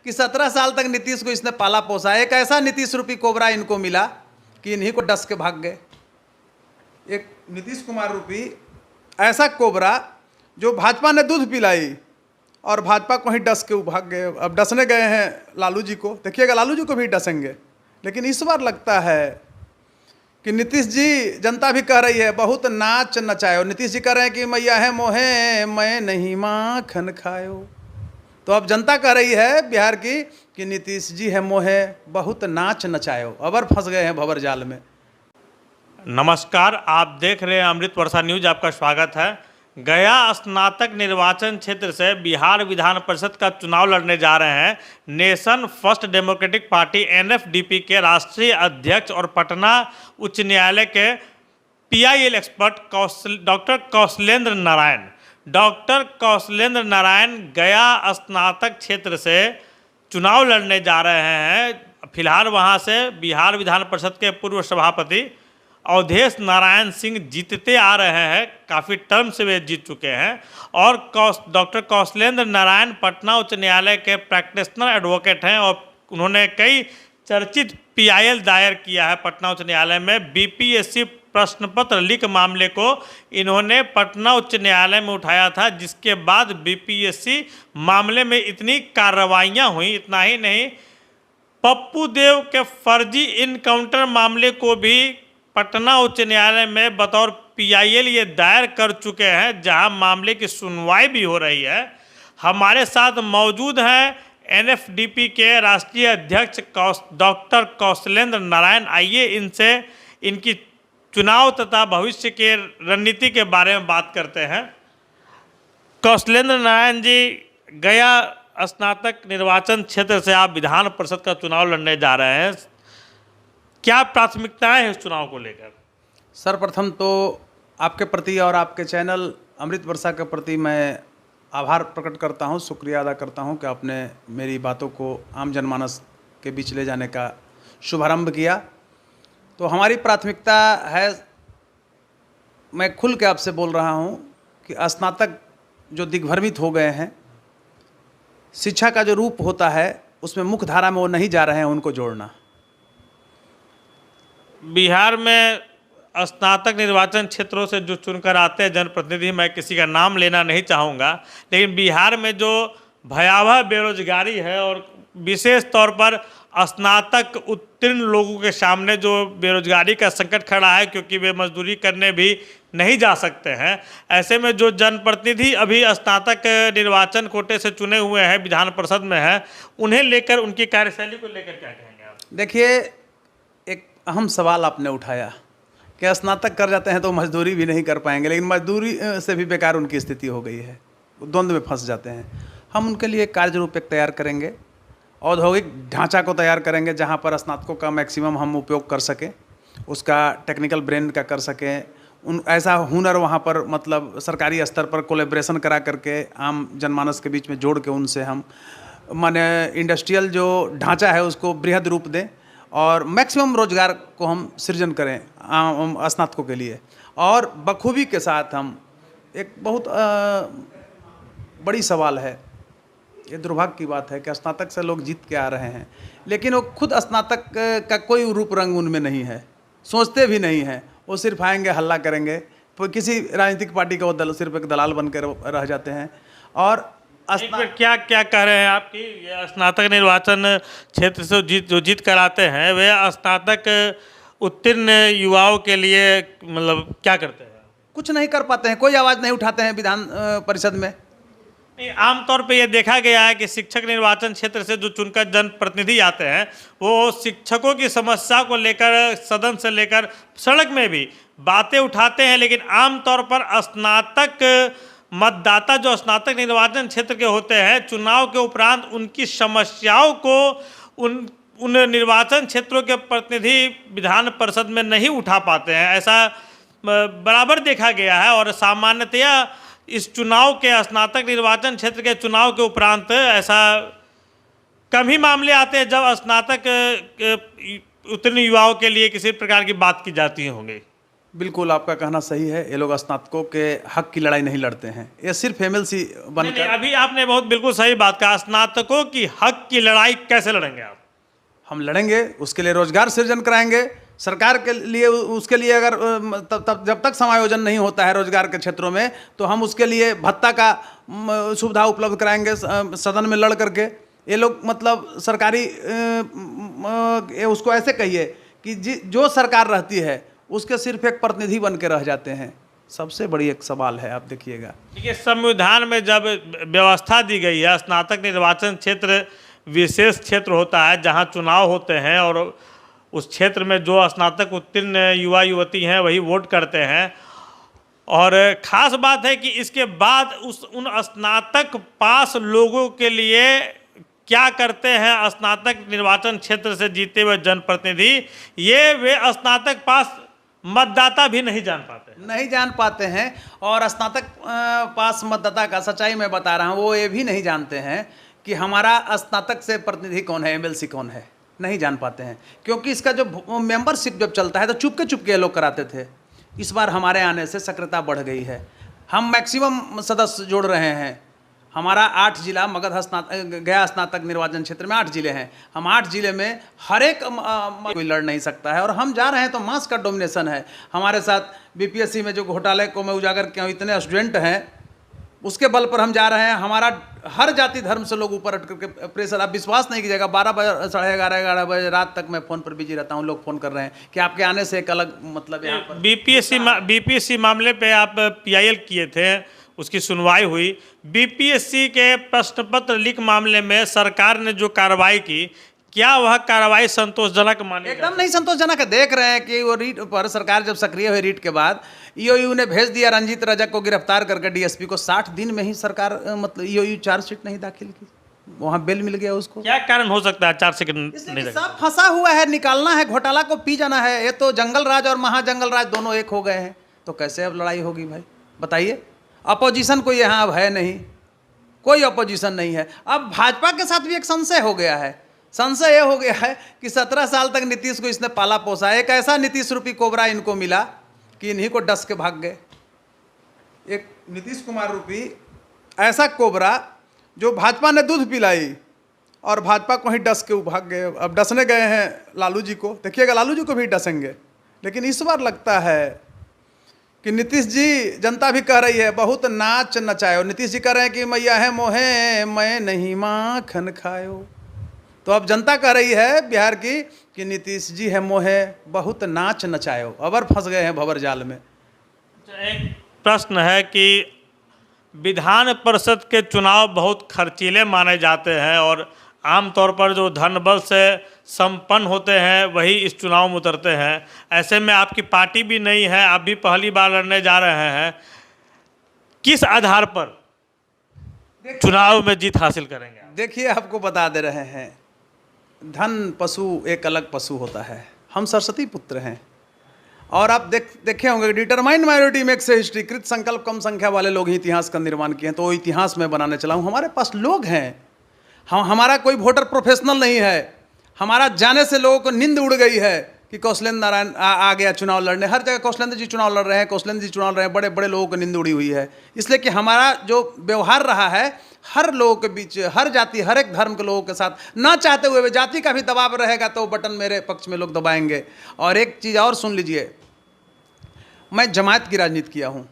कि 17 साल तक नीतीश को इसने पाला पोसा। एक ऐसा नीतीश रूपी कोबरा इनको मिला कि इन्हीं को डस के भाग गए। एक नीतीश कुमार रूपी ऐसा कोबरा जो भाजपा ने दूध पिलाई और भाजपा को ही डस के भाग गए। अब डसने गए हैं लालू जी को, देखिएगा लालू जी को भी डसेंगे। लेकिन इस बार लगता है कि नीतीश जी, जनता भी कह रही है बहुत नाच नचायो, नीतीश जी कह रहे हैं कि मैया है मोहे मैं नहीं माखन खायो। तो अब जनता कह रही है बिहार की कि नीतीश जी है मोहे बहुत नाच नचायो। अबर फंस गए हैं भंवर जाल में। नमस्कार, आप देख रहे हैं अमृत वर्षा न्यूज। आपका स्वागत है। गया स्नातक निर्वाचन क्षेत्र से बिहार विधान परिषद का चुनाव लड़ने जा रहे हैं nation first democratic party NFDP के राष्ट्रीय अध्यक्ष और पटना उच्च न्यायालय के PIL expert doctor Kaushalendra Narayan. Doctor Kaushalendra Narayan Gaya स्नातक क्षेत्र से चुनाव लड़ने जा रहे हैं। फिलहाल वहां से बिहार विधान परिषद के पूर्व सभापति अवधेश नारायण सिंह जीतते आ रहे हैं। काफ़ी टर्म से वे जीत चुके हैं। और डॉक्टर कौशलेंद्र नारायण पटना उच्च न्यायालय के प्रैक्टिशनर एडवोकेट हैं और उन्होंने कई चर्चित PIL दायर किया है पटना उच्च न्यायालय में। BPSC प्रश्न पत्र लीक मामले को इन्होंने पटना उच्च न्यायालय में उठाया था, जिसके बाद BPSC मामले में इतनी कार्रवाइयाँ हुई। इतना ही नहीं, पप्पू देव के फर्जी इनकाउंटर मामले को भी पटना उच्च न्यायालय में बतौर PIL ये दायर कर चुके हैं, जहां मामले की सुनवाई भी हो रही है। हमारे साथ मौजूद हैं NFDP के राष्ट्रीय अध्यक्ष डॉक्टर कौशलेंद्र नारायण। आइए इनसे इनकी चुनाव तथा भविष्य के रणनीति के बारे में बात करते हैं। कौशलेंद्र नारायण जी, गया स्नातक निर्वाचन क्षेत्र से आप विधान परिषद का चुनाव लड़ने जा रहे हैं, क्या प्राथमिकताएं हैं इस चुनाव को लेकर? सर्वप्रथम तो आपके प्रति और आपके चैनल अमृत वर्षा के प्रति मैं आभार प्रकट करता हूं, शुक्रिया अदा करता हूं कि आपने मेरी बातों को आम जनमानस के बीच ले जाने का शुभारंभ किया। तो हमारी प्राथमिकता है, मैं खुल के आपसे बोल रहा हूं कि स्नातक जो दिग्भ्रमित हो गए हैं, शिक्षा का जो रूप होता है उसमें मुख्य धारा में वो नहीं जा रहे हैं, उनको जोड़ना। बिहार में स्नातक निर्वाचन क्षेत्रों से जो चुनकर आते हैं जनप्रतिनिधि, मैं किसी का नाम लेना नहीं चाहूँगा, लेकिन बिहार में जो भयावह बेरोजगारी है और विशेष तौर पर स्नातक उत्तीर्ण लोगों के सामने जो बेरोजगारी का संकट खड़ा है, क्योंकि वे मजदूरी करने भी नहीं जा सकते हैं। ऐसे में जो जनप्रतिनिधि अभी स्नातक निर्वाचन कोटे से चुने हुए हैं, विधान परिषद में हैं, उन्हें लेकर, उनकी कार्यशैली को लेकर क्या कहेंगे आप? देखिए, एक अहम सवाल आपने उठाया कि स्नातक कर जाते हैं तो मजदूरी भी नहीं कर पाएंगे, लेकिन मजदूरी से भी बेकार उनकी स्थिति हो गई है, द्वंद्व में फंस जाते हैं। हम उनके लिए कार्य रूप एक तैयार करेंगे, औद्योगिक ढांचा को तैयार करेंगे जहां पर स्नातकों का मैक्सिमम हम उपयोग कर सकें, उसका टेक्निकल ब्रेन का कर सकें। उन ऐसा हुनर वहां पर, मतलब सरकारी स्तर पर कोलैबोरेशन करा करके आम जनमानस के बीच में जोड़ के उनसे हम माने इंडस्ट्रियल जो ढांचा है उसको बृहद रूप दें और मैक्सिमम रोजगार को हम सृजन करें स्नातकों के लिए। और बखूबी के साथ हम, एक बहुत बड़ी सवाल है, ये दुर्भाग्य की बात है कि स्नातक से लोग जीत के आ रहे हैं, लेकिन वो खुद स्नातक का कोई रूप रंग उनमें नहीं है, सोचते भी नहीं हैं। वो सिर्फ आएंगे, हल्ला करेंगे, तो किसी राजनीतिक पार्टी का वो सिर्फ एक दलाल बनकर रह जाते हैं। और क्या क्या कह रहे हैं आपकी, ये स्नातक निर्वाचन क्षेत्र से जो जीत कर आते हैं, वे स्नातक उत्तीर्ण युवाओं के लिए मतलब क्या करते हैं? कुछ नहीं कर पाते हैं, कोई आवाज़ नहीं उठाते हैं विधान परिषद में। नहीं, आमतौर पे ये देखा गया है कि शिक्षक निर्वाचन क्षेत्र से जो चुनकर जनप्रतिनिधि आते हैं, वो शिक्षकों की समस्या को लेकर सदन से लेकर सड़क में भी बातें उठाते हैं, लेकिन आमतौर पर स्नातक मतदाता जो स्नातक निर्वाचन क्षेत्र के होते हैं, चुनाव के उपरांत उनकी समस्याओं को उन निर्वाचन क्षेत्रों के प्रतिनिधि विधान परिषद में नहीं उठा पाते हैं। ऐसा बराबर देखा गया है। और सामान्यतया इस चुनाव के, स्नातक निर्वाचन क्षेत्र के चुनाव के उपरांत ऐसा कम ही मामले आते हैं जब स्नातक उत्तीर्ण युवाओं के लिए किसी प्रकार की बात की जाती होंगी। बिल्कुल आपका कहना सही है। ये लोग स्नातकों के हक की लड़ाई नहीं लड़ते हैं, ये सिर्फ एमएलसी नहीं, बनकर। अभी आपने बहुत बिल्कुल सही बात कहा। स्नातकों की हक की लड़ाई कैसे लड़ेंगे आप? हम लड़ेंगे, उसके लिए रोजगार सृजन कराएंगे सरकार के लिए। उसके लिए अगर तब जब तक समायोजन नहीं होता है रोजगार के क्षेत्रों में, तो हम उसके लिए भत्ता का सुविधा उपलब्ध कराएंगे सदन में लड़ करके। ये लोग मतलब सरकारी उसको ऐसे कहिए कि जो सरकार रहती है उसके सिर्फ एक प्रतिनिधि बन के रह जाते हैं। सबसे बड़ी एक सवाल है, आप देखिएगा। देखिए, संविधान में जब व्यवस्था दी गई है, स्नातक निर्वाचन क्षेत्र विशेष क्षेत्र होता है जहां चुनाव होते हैं, और उस क्षेत्र में जो स्नातक उत्तीर्ण युवा युवती हैं वही वोट करते हैं। और ख़ास बात है कि इसके बाद उन स्नातक पास लोगों के लिए क्या करते हैं स्नातक निर्वाचन क्षेत्र से जीते हुए जनप्रतिनिधि, ये वे स्नातक पास मतदाता भी नहीं जान पाते हैं। और स्नातक पास मतदाता का सच्चाई मैं बता रहा हूँ, वो ये भी नहीं जानते हैं कि हमारा स्नातक से प्रतिनिधि कौन है, एमएलसी कौन है, नहीं जान पाते हैं। क्योंकि इसका जो मेंबरशिप जब चलता है तो चुपके ये लोग कराते थे। इस बार हमारे आने से सक्रियता बढ़ गई है, हम मैक्सिमम सदस्य जोड़ रहे हैं। हमारा 8 जिला मगध गया स्नातक निर्वाचन क्षेत्र में 8 जिले हैं। हम 8 जिले में हर एक कोई लड़ नहीं सकता है, और हम जा रहे हैं तो मास का डोमिनेशन है हमारे साथ। बीपीएससी में जो घोटाले को मैं उजागर किया हूँ, इतने स्टूडेंट हैं, उसके बल पर हम जा रहे हैं। हमारा हर जाति धर्म से लोग ऊपर हट करके प्रेशर, आप विश्वास नहीं कीजिएगा, 12 बजे, 11:30 बजे रात तक मैं फ़ोन पर बिजी रहता हूँ। लोग फ़ोन कर रहे हैं कि आपके आने से एक अलग मतलब यहाँ पर बीपीएससी मामले पे आप पीआईएल किए थे, उसकी सुनवाई हुई। बीपीएससी के प्रश्न पत्र लीक मामले में सरकार ने जो कार्रवाई की, क्या वह कार्रवाई संतोषजनक मानी? एकदम नहीं संतोषजनक है। देख रहे हैं कि वो रीट पर सरकार जब सक्रिय हुई, रीट के बाद ईओयू ने भेज दिया रंजीत रजक को गिरफ्तार करके डीएसपी को। 60 दिन में ही सरकार मतलब ईओयू चार्जशीट नहीं दाखिल की, वहाँ बेल मिल गया उसको। क्या कारण हो सकता है चार्जशीट नहीं? सब फंसा हुआ है, निकालना है, घोटाला को पी जाना है। ये तो जंगल राज और महाजंगल राज दोनों एक हो गए हैं, तो कैसे अब लड़ाई होगी भाई, बताइए। अपोजिशन कोई यहाँ अब है नहीं, कोई अपोजिशन नहीं है। अब भाजपा के साथ भी एक संशय हो गया है। संशय ये हो गया है कि 17 साल तक नीतीश को इसने पाला पोसा, एक ऐसा नीतीश रूपी कोबरा इनको मिला कि इन्हीं को डस के भाग गए। एक नीतीश कुमार रूपी ऐसा कोबरा जो भाजपा ने दूध पिलाई और भाजपा को ही डस के भाग गए। अब डसने गए हैं लालू जी को, देखिएगा लालू जी को भी डसेंगे। लेकिन इस बार लगता है कि नीतीश जी, जनता भी कह रही है बहुत नाच नचायो। नीतीश जी कह रहे हैं कि मैया है मोहे मैं नहीं माखन खायो। तो अब जनता कह रही है बिहार की कि नीतीश जी है मोहे बहुत नाच नचायो। अबर फंस गए हैं भंवर जाल में। एक प्रश्न है कि विधान परिषद के चुनाव बहुत खर्चीले माने जाते हैं, और आमतौर पर जो धन बल से संपन्न होते हैं वही इस चुनाव में उतरते हैं। ऐसे में आपकी पार्टी भी नहीं है, आप भी पहली बार लड़ने जा रहे हैं। किस आधार पर चुनाव में जीत हासिल करेंगे? देखिए, आपको बता दे रहे हैं, धन पशु एक अलग पशु होता है। हम सरस्वती पुत्र हैं, और आप देखे होंगे डिटरमाइंड माइनॉरिटी मेक्स हिस्ट्री। कृत संकल्प कम संख्या वाले लोग ही इतिहास का निर्माण किए हैं, तो वो इतिहास में बनाने चला हूँ। हमारे पास लोग हैं, हमारा कोई वोटर प्रोफेशनल नहीं है। हमारा जाने से लोगों को नींद उड़ गई है कि कौशलेंद्र नारायण आ गया चुनाव लड़ने। हर जगह कौशलेंद्र जी चुनाव लड़ रहे हैं, कौशलेंद्र जी चुनाव लड़ रहे हैं, बड़े बड़े लोगों को नींद उड़ी हुई है। इसलिए कि हमारा जो व्यवहार रहा है हर लोगों के बीच, हर जाति, हर एक धर्म के लोगों के साथ, ना चाहते हुए जाति का भी दबाव रहेगा तो बटन मेरे पक्ष में लोग दबाएंगे। और एक चीज़ और सुन लीजिए, मैं जमात की राजनीति किया हूँ,